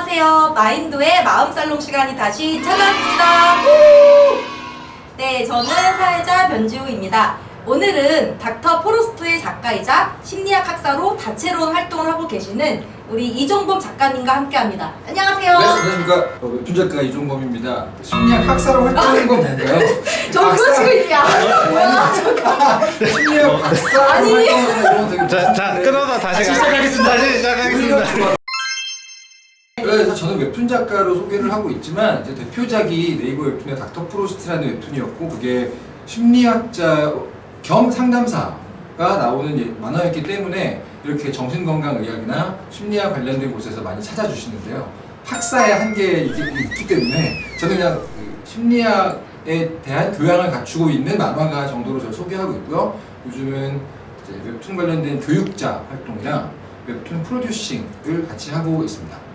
안녕하세요. 마인도의 마음살롱 시간이 다시 찾아왔습니다. 네, 저는 사회자 변지우입니다. 오늘은 닥터 포로스트의 작가이자 심리학 학사로 다채로운 활동을 하고 계시는 우리 이종범 작가님과 함께합니다. 안녕하세요. 네, 안녕하십니까. 웹툰 작가 이종범입니다. 심리학 학사로 활동하는 건 뭔가요? 저 그거 지금 이게 뭐야? 심리학 박사로 아니. 활동하는 건 되게 자, 끊어서 다시 시작하겠습니다. 그래서 저는 웹툰 작가로 소개를 하고 있지만 제 대표작이 네이버 웹툰의 닥터 프로스트라는 웹툰이었고, 그게 심리학자 겸 상담사가 나오는 만화였기 때문에 이렇게 정신건강의학이나 심리학 관련된 곳에서 많이 찾아주시는데요. 학사의 한계에 있기 때문에 저는 그냥 심리학에 대한 교양을 갖추고 있는 만화가 정도로 저를 소개하고 있고요. 요즘은 이제 웹툰 관련된 교육자 활동이랑 웹툰 프로듀싱을 같이 하고 있습니다.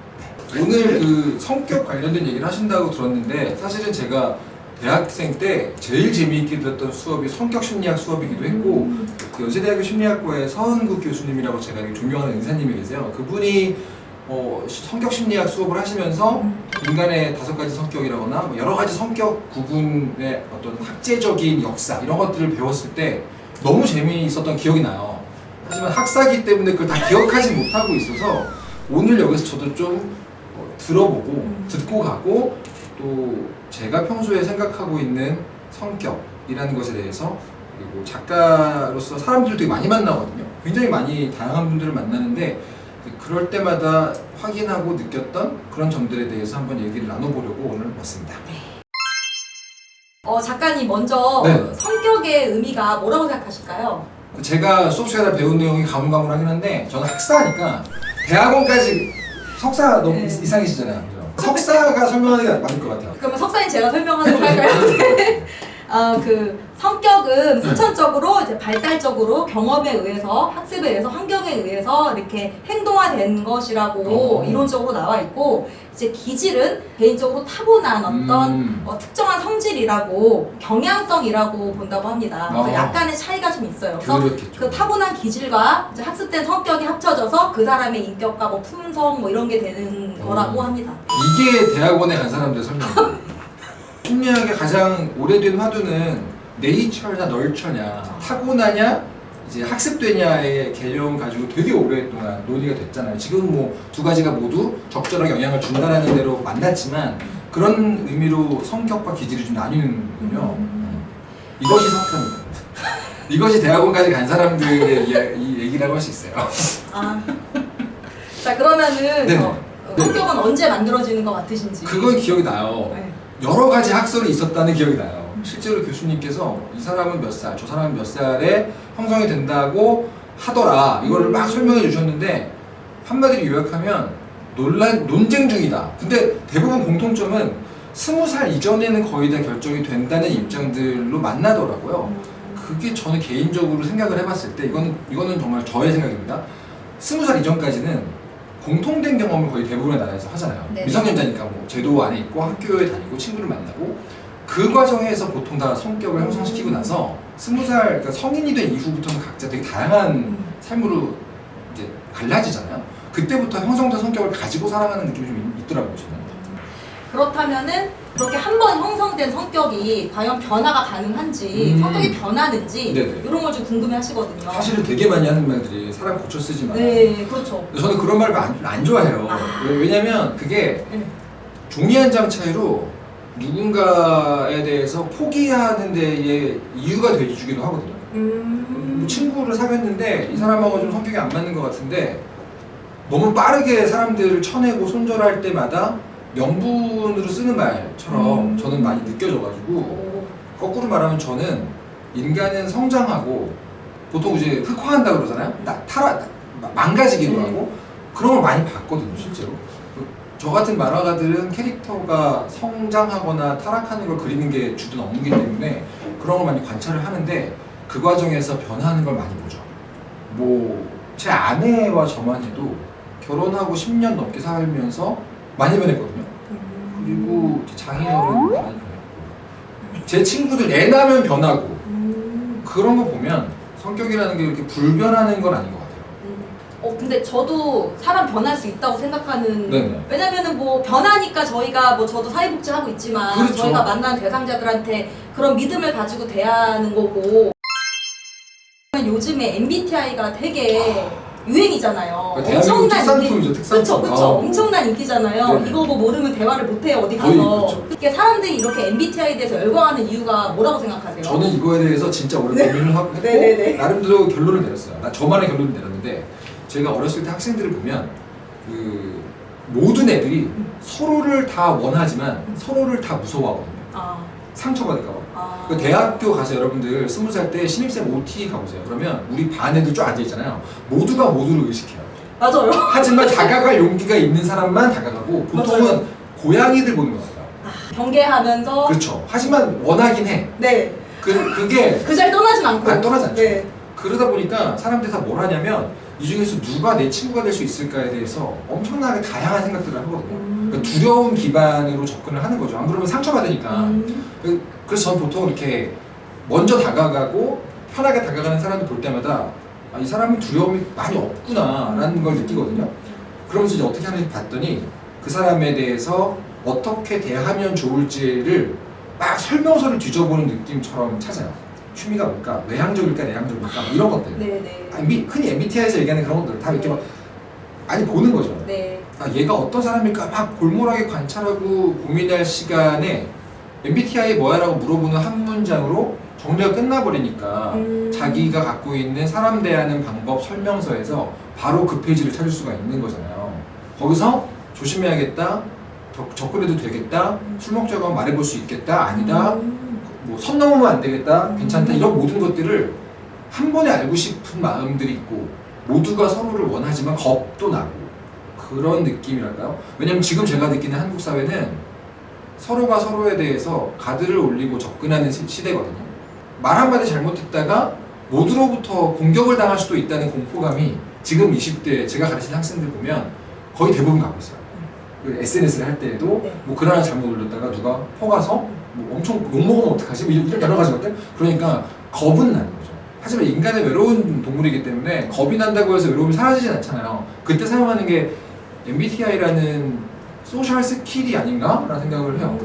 오늘 그 성격 관련된 얘기를 하신다고 들었는데, 사실은 제가 대학생 때 제일 재미있게 들었던 수업이 성격 심리학 수업이기도 했고, 그 연세대학교 심리학과의 서은국 교수님이라고 제가 존경하는 의사님이 계세요. 그분이 성격 심리학 수업을 하시면서 인간의 5가지 성격이라거나 뭐 여러 가지 성격 구분의 어떤 학제적인 역사 이런 것들을 배웠을 때 너무 재미있었던 기억이 나요. 하지만 학사기 때문에 그걸 다 기억하지 못하고 있어서 오늘 여기서 저도 좀 들어보고 듣고 가고, 또 제가 평소에 생각하고 있는 성격이라는 것에 대해서, 그리고 작가로서 사람들을 되게 많이 만나거든요. 굉장히 많이 다양한 분들을 만나는데 그럴 때마다 확인하고 느꼈던 그런 점들에 대해서 한번 얘기를 나눠보려고 오늘 왔습니다. 작가님 먼저 네. 성격의 의미가 뭐라고 생각하실까요? 제가 수업 시간에 배운 내용이 가물가물하긴 한데, 저는 학사니까 대학원까지 석사 너무 이상이시잖아요. 그죠? 석사가 설명하는 게 맞을 것 같아요. 그러면 석사님 제가 설명하도록 할까요? 그 성격은 후천적으로 이제 발달적으로 경험에 의해서, 학습에 의해서, 환경에 의해서 이렇게 행동화된 것이라고 이론적으로 나와 있고, 이제 기질은 개인적으로 타고난 어떤 특정한 성질이라고, 경향성이라고 본다고 합니다. 그래서 약간의 차이가 좀 있어요. 그래서 그렇겠죠. 그 타고난 기질과 이제 학습된 성격이 합쳐져서 그 사람의 인격과 뭐 품성 뭐 이런 게 되는 거라고 합니다. 이게 대학원에 간 사람들 설명이에요. 심리학의 가장 오래된 화두는 네이처냐 널처냐, 타고나냐 이제 학습되냐의 개념 가지고 되게 오랫동안 논의가 됐잖아요. 지금 뭐 두 가지가 모두 적절하게 영향을 준다는 대로 만났지만, 그런 의미로 성격과 기질을 좀 나뉘는군요. 이것이 성격입니다. 이것이 대학원까지 간 사람들의 이 얘기라고 할 수 있어요. 자, 그러면은 네. 성격은 언제 만들어지는 것 같으신지? 그건 기억이 나요. 네. 여러 가지 학설이 있었다는 기억이 나요. 실제로 교수님께서 이 사람은 몇 살, 저 사람은 몇 살에 형성이 된다고 하더라. 이거를 막 설명해 주셨는데, 한마디로 요약하면 논쟁 중이다. 근데 대부분 공통점은 20살 이전에는 거의 다 결정이 된다는 입장들로 만나더라고요. 그게 저는 개인적으로 생각을 해봤을 때, 이거는 정말 저의 생각입니다. 20살 이전까지는 공통된 경험을 거의 대부분의 나라에서 하잖아요. 네. 미성년자니까 뭐 제도 안에 있고 학교에 다니고 친구를 만나고, 그 과정에서 보통 다 성격을 형성시키고 나서 20살, 그러니까 성인이 된 이후부터는 각자 되게 다양한 삶으로 이제 갈라지잖아요. 그때부터 형성된 성격을 가지고 살아가는 느낌이 좀 있더라고요, 저는. 그렇다면은 그렇게 한 번 형성된 성격이 과연 변화가 가능한지, 성격이 변하는지 네네. 이런 걸 좀 궁금해하시거든요. 사실은 되게 많이 하는 말들이 사람 고쳐 쓰지만, 네, 그렇죠. 저는 그런 말을 안 좋아해요. 왜냐면 그게 종이 한 장 차이로 누군가에 대해서 포기하는 데에 이유가 돼주기도 하거든요. 뭐 친구를 사귀었는데 이 사람하고 좀 성격이 안 맞는 것 같은데, 너무 빠르게 사람들을 쳐내고 손절할 때마다 명분으로 쓰는 말처럼 저는 많이 느껴져가지고, 거꾸로 말하면 저는 인간은 성장하고 보통 이제 흑화한다 그러잖아요. 망가지기도 하고, 그런 걸 많이 봤거든요, 실제로. 저 같은 만화가들은 캐릭터가 성장하거나 타락하는 걸 그리는 게 주된 업무이기 때문에 그런 걸 많이 관찰을 하는데, 그 과정에서 변하는 걸 많이 보죠. 뭐 제 아내와 저만 해도 결혼하고 10년 넘게 살면서 많이 변했거든요. 그리고 장인어른 많이 변했고, 제 친구들 애 낳으면 변하고, 그런 거 보면 성격이라는 게 이렇게 불변하는 건 아닌 것 같아요. 근데 저도 사람 변할 수 있다고 생각하는. 네네. 왜냐면은 뭐 변하니까 저희가 뭐 저도 사회복지 하고 있지만 그렇죠. 저희가 만난 대상자들한테 그런 믿음을 가지고 대하는 거고. 요즘에 MBTI가 되게 유행이잖아요. 대한민국 특산품이죠, 특산품. 그쵸. 엄청난 인기잖아요. 네네. 이거 뭐 모르면 대화를 못해요, 어디 가서. 거의 그렇죠. 그러니까 사람들이 이렇게 MBTI에 대해서 열광하는 이유가 뭐라고 생각하세요? 저는 이거에 대해서 진짜 오래 고민을 하고 했고 네네네. 나름대로 결론을 내렸어요. 나 저만의 결론을 내렸는데 제가 어렸을 때 학생들을 보면 그 모든 애들이 서로를 다 원하지만 서로를 다 무서워하거든요. 아, 상처받을까 봐. 아. 그 대학교 가서 여러분들 20살 때 신입생 OT 가보세요. 그러면 우리 반 애들 쫙 앉아있잖아요. 모두가 모두를 의식해요. 맞아요. 하지만 다가갈 용기가 있는 사람만 다가가고 보통은 맞아요. 고양이들 보는 것 같아요. 경계하면서. 그렇죠. 하지만 원하긴 해. 네. 그게 그 자리 떠나진 않고. 안 떠나지 않죠. 네. 그러다 보니까 사람들이 다 뭘 하냐면 이 중에서 누가 내 친구가 될 수 있을까에 대해서 엄청나게 다양한 생각들을 하거든요. 그러니까 두려움 기반으로 접근을 하는 거죠. 안 그러면 상처받으니까. 그래서 저는 보통 이렇게 먼저 다가가고 편하게 다가가는 사람들 볼 때마다 이 사람은 두려움이 많이 없구나라는 걸 느끼거든요. 그러면서 이제 어떻게 하는지 봤더니 그 사람에 대해서 어떻게 대하면 좋을지를 막 설명서를 뒤져보는 느낌처럼 찾아요. 취미가 뭘까? 외향적일까? 내향적일까? 뭐 이런 것들. 네네. 흔히 MBTI에서 얘기하는 그런 것들 다 이렇게 막 많이 보는 거죠. 네. 얘가 어떤 사람일까 막 골몰하게 관찰하고 고민할 시간에 MBTI 뭐야? 라고 물어보는 한 문장으로 정리가 끝나버리니까 자기가 갖고 있는 사람 대하는 방법 설명서에서 바로 그 페이지를 찾을 수가 있는 거잖아요. 거기서 조심해야겠다, 접근해도 되겠다, 술 먹자고 하면 말해볼 수 있겠다, 아니다, 뭐 선 넘으면 안 되겠다, 괜찮다, 이런 모든 것들을 한 번에 알고 싶은 마음들이 있고 모두가 서로를 원하지만 겁도 나고 그런 느낌이랄까요? 왜냐면 지금 제가 느끼는 한국 사회는 서로가 서로에 대해서 가드를 올리고 접근하는 시대거든요. 말 한마디 잘못했다가 모두로부터 공격을 당할 수도 있다는 공포감이 지금 20대 제가 가르치는 학생들 보면 거의 대부분 갖고 있어요. SNS를 할 때에도 네. 뭐 글 하나 잘못 올렸다가 누가 퍼가서 뭐 엄청 욕먹으면 어떡하지? 뭐 이런 여러 가지 것들? 그러니까 겁은 나는 거죠. 하지만 인간은 외로운 동물이기 때문에 겁이 난다고 해서 외로움이 사라지진 않잖아요. 그때 사용하는 게 MBTI라는 소셜 스킬이 아닌가? 라는 생각을 해요.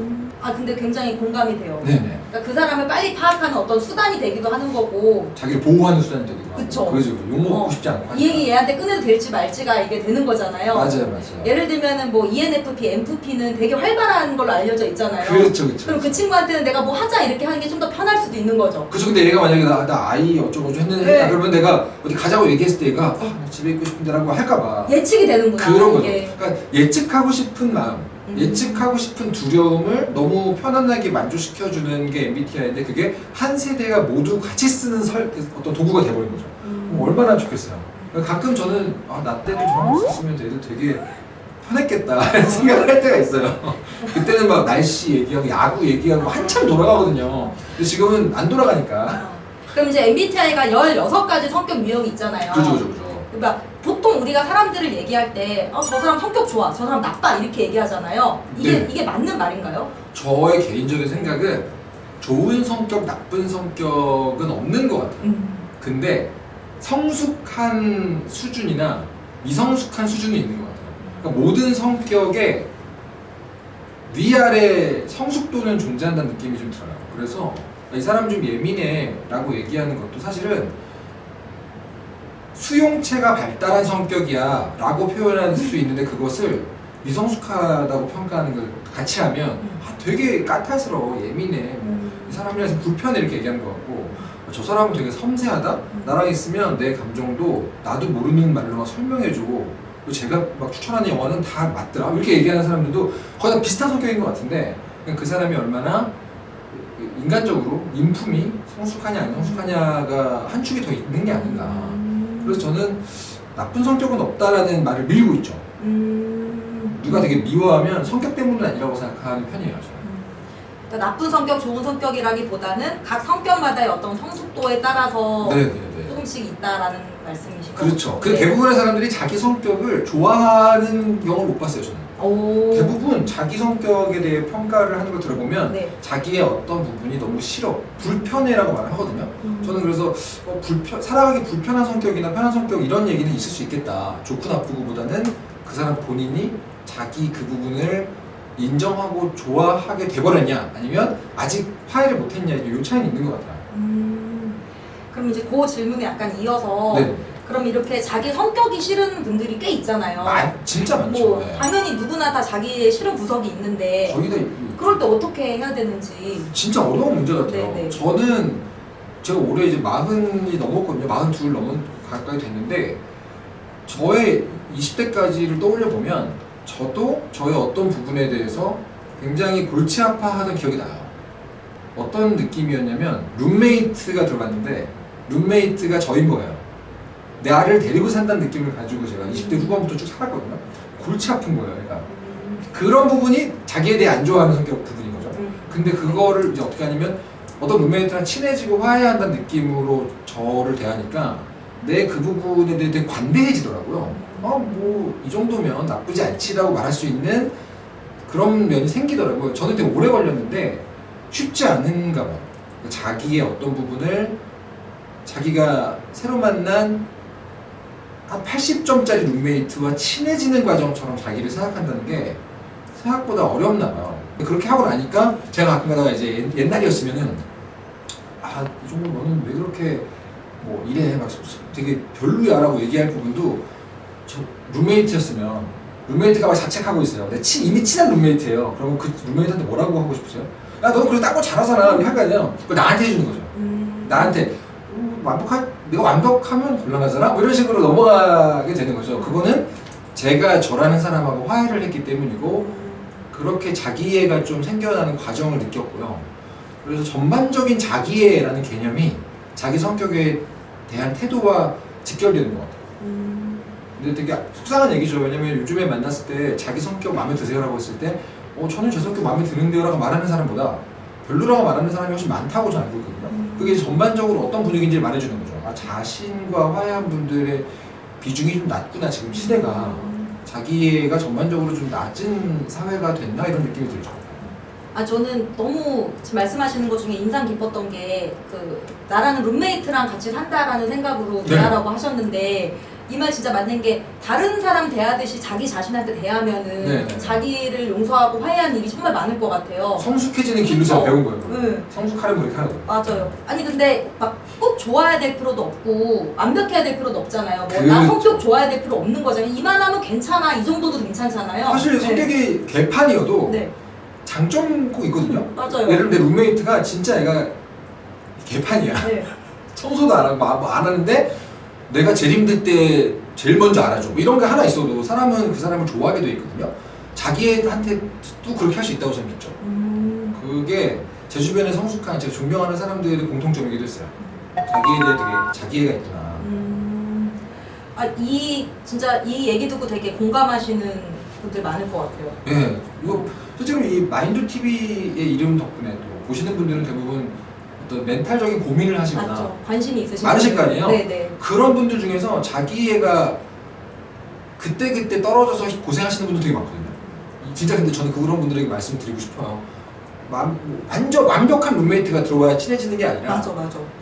근데 굉장히 공감이 돼요. 네네. 그러니까 그 사람을 빨리 파악하는 어떤 수단이 되기도 하는 거고. 자기를 보호하는 수단이 되기도 하고. 그쵸. 그죠. 욕먹고 싶지 않고. 이 얘기 얘한테 꺼내도 될지 말지가 이게 되는 거잖아요. 맞아요. 예를 들면은 뭐 ENFP, MFP는 되게 활발한 걸로 알려져 있잖아요. 그렇죠. 그럼 그 친구한테는 내가 뭐 하자 이렇게 하는 게 좀 더 편할 수도 있는 거죠. 그죠. 근데 얘가 만약에 나 아이 어쩌고저쩌고 했는데 네. 그러면 내가 어디 가자고 얘기했을 때 얘가 나 집에 있고 싶은데라고 할까봐. 예측이 되는구나. 그런 거죠. 이게. 그러니까 예측하고 싶은 마음, 예측하고 싶은 두려움을 너무 편안하게 만족시켜주는 게 MBTI인데 그게 한 세대가 모두 같이 쓰는 어떤 도구가 돼버린 거죠. 얼마나 좋겠어요. 가끔 저는 나 때도 저런 거 썼으면 애들 되게 편했겠다 생각을 할 때가 있어요. 그때는 막 날씨 얘기하고 야구 얘기하고 한참 돌아가거든요. 근데 지금은 안 돌아가니까. 그럼 이제 MBTI가 16가지 성격 유형이 있잖아요. 그죠. 그러니까 보통 우리가 사람들을 얘기할 때 저 사람 성격 좋아, 저 사람 나빠 이렇게 얘기하잖아요. 네. 이게 맞는 말인가요? 저의 개인적인 생각은 좋은 성격, 나쁜 성격은 없는 것 같아요. 근데 성숙한 수준이나 미성숙한 수준이 있는 것 같아요. 그러니까 모든 성격에 위아래 성숙도는 존재한다는 느낌이 좀 들어요. 그래서 이 사람 좀 예민해 라고 얘기하는 것도 사실은 수용체가 발달한 성격이야 라고 표현할 수 있는데 그것을 미성숙하다고 평가하는 걸 같이 하면 되게 까탈스러워, 예민해, 이 사람이라서 불편해 이렇게 얘기하는 것 같고 저 사람은 되게 섬세하다? 나랑 있으면 내 감정도 나도 모르는 말로 막 설명해주고 제가 막 추천하는 영화는 다 맞더라 이렇게 얘기하는 사람들도 거의 다 비슷한 성격인 것 같은데 그 사람이 얼마나 인간적으로 인품이 성숙하냐 안 성숙하냐가 한 축이 더 있는 게 아닌가. 그래서 저는 나쁜 성격은 없다라는 말을 밀고 있죠. 누가 되게 미워하면 성격 때문은 아니라고 생각하는 편이에요. 저는. 그러니까 나쁜 성격, 좋은 성격이라기보다는 각 성격마다의 어떤 성숙도에 따라서 네네네. 조금씩 있다라는 말씀이시죠? 그렇죠. 근데 네. 대부분의 사람들이 자기 성격을 좋아하는 경우를 못 봤어요, 저는. 오. 대부분 자기 성격에 대해 평가를 하는 걸 들어보면 네. 자기의 어떤 부분이 너무 싫어, 불편해라고 말을 하거든요. 저는 그래서 살아가기 불편한 성격이나 편한 성격 이런 얘기는 있을 수 있겠다. 좋고 나쁘고보다는 그 사람 본인이 자기 그 부분을 인정하고 좋아하게 돼버렸냐 아니면 아직 화해를 못했냐 이 차이는 있는 것 같아요. 그럼 이제 그 질문에 약간 이어서 네. 그럼 이렇게 자기 성격이 싫은 분들이 꽤 있잖아요. 진짜 많죠. 뭐 네. 당연히 누구나 다 자기의 싫은 구석이 있는데 거의 다 그럴 때 어떻게 해야 되는지. 진짜 어려운 문제 같아요. 네네. 저는 제가 올해 이제 40이 넘었거든요. 42 가까이 됐는데 저의 20대까지를 떠올려 보면 저도 저의 어떤 부분에 대해서 굉장히 골치 아파하던 기억이 나요. 어떤 느낌이었냐면 룸메이트가 들어갔는데 룸메이트가 저인 거예요. 나를 데리고 산다는 느낌을 가지고 제가 20대 후반부터 쭉 살았거든요. 골치 아픈 거예요. 그러니까 그런 부분이 자기에 대해 안 좋아하는 성격 부분인 거죠. 근데 그거를 이제 어떻게 하냐면 어떤 룸메이트랑 친해지고 화해한다는 느낌으로 저를 대하니까 내 그 부분에 대해 되게 관대해지더라고요. 뭐 이 정도면 나쁘지 않지라고 말할 수 있는 그런 면이 생기더라고요. 저는 되게 오래 걸렸는데 쉽지 않은가 봐요. 자기의 어떤 부분을 자기가 새로 만난 한 80점짜리 룸메이트와 친해지는 과정처럼 자기를 생각한다는 게 생각보다 어렵나 봐요. 그렇게 하고 나니까 제가 가끔 가다가 이제 옛날이었으면은 이 정도 너는 왜 그렇게 뭐 이래 막 되게 별로야라고 얘기할 부분도 저 룸메이트였으면 룸메이트가 막 자책하고 있어요. 근데 이미 친한 룸메이트예요. 그러면 그 룸메이트한테 뭐라고 하고 싶으세요? 야, 너는 그래도 딴 거 잘하잖아. 이렇게 할 거 아니에요. 그거 나한테 해주는 거죠. 나한테 내가 완벽하면 곤란하잖아. 뭐 이런 식으로 넘어가게 되는 거죠. 그거는 제가 저라는 사람하고 화해를 했기 때문이고 그렇게 자기애가 좀 생겨나는 과정을 느꼈고요. 그래서 전반적인 자기애라는 개념이 자기 성격에 대한 태도와 직결되는 것 같아요. 근데 되게 속상한 얘기죠. 왜냐면 요즘에 만났을 때 자기 성격 마음에 드세요라고 했을 때 저는 제 성격 마음에 드는데요 라고 말하는 사람보다 별로라고 말하는 사람이 훨씬 많다고 저는 알고 있거든요. 그게 전반적으로 어떤 분위기인지를 말해주는 거죠. 자신과 화해한 분들의 비중이 좀 낮구나 지금 시대가. 자기애가 전반적으로 좀 낮은 사회가 됐나 이런 느낌이 들죠. 저는 너무 지금 말씀하시는 것 중에 인상 깊었던 게 나라는 룸메이트랑 같이 산다라는 생각으로 대하라고 하셨는데 이 말 진짜 맞는 게 다른 사람 대하듯이 자기 자신한테 대하면은 자기를 용서하고 화해하는 일이 정말 많을 것 같아요. 성숙해지는 길로 제가 배운 거예요. 네. 성숙하려면 이렇게 하는 거예요. 맞아요. 아니 근데 막 꼭 좋아야 될 필요도 없고 완벽해야 될 필요도 없잖아요. 뭐 나 성격 좋아야 될 필요 없는 거잖아요. 이만하면 괜찮아. 이 정도도 괜찮잖아요. 사실 성격이 개판이어도 네. 장점 꼭 있거든요. 맞아요. 예를 들면 내 룸메이트가 진짜 애가 개판이야. 네. 청소도 안 하고 안 하는데 내가 제일 힘들 때 제일 먼저 알아줘. 뭐 이런 게 하나 있어도 사람은 그 사람을 좋아하게 돼 있거든요. 자기한테 또 그렇게 할 수 있다고 저는 믿죠. 그게 제 주변에 성숙한 제가 존경하는 사람들의 공통점이기도 했어요. 자기에 대해 되게 자기애가 있구나. 진짜 이 얘기 듣고 되게 공감하시는 분들 많을 것 같아요. 네, 이거 실제로 이 마인드 TV의 이름 덕분에 또 보시는 분들은 대부분 어떤 멘탈적인 고민을 하시거나 맞죠. 관심이 있으신 많으실 거 아니에요? 네네. 그런 분들 중에서 자기애가 그때 떨어져서 고생하시는 분들 되게 많거든요. 진짜 근데 저는 그런 분들에게 말씀드리고 싶어요. 완전 완벽한 룸메이트가 들어와야 친해지는 게 아니라 맞아.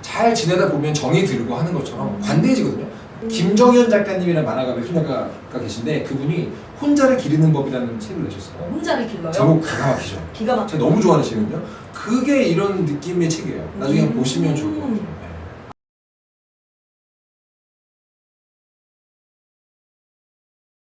잘 지내다 보면 정이 들고 하는 것처럼 관대해지거든요. 김정현 작가님이라는 만화가 웹툰 작가가 계신데 그분이 혼자를 기르는 법이라는 책을 내셨어요. 혼자를 길러요? 제목 기가 막히죠. 기가 막혀. 제가 너무 좋아하는 책이거든요. 그게 이런 느낌의 책이에요. 나중에 한번 보시면 좋을 것 같아요.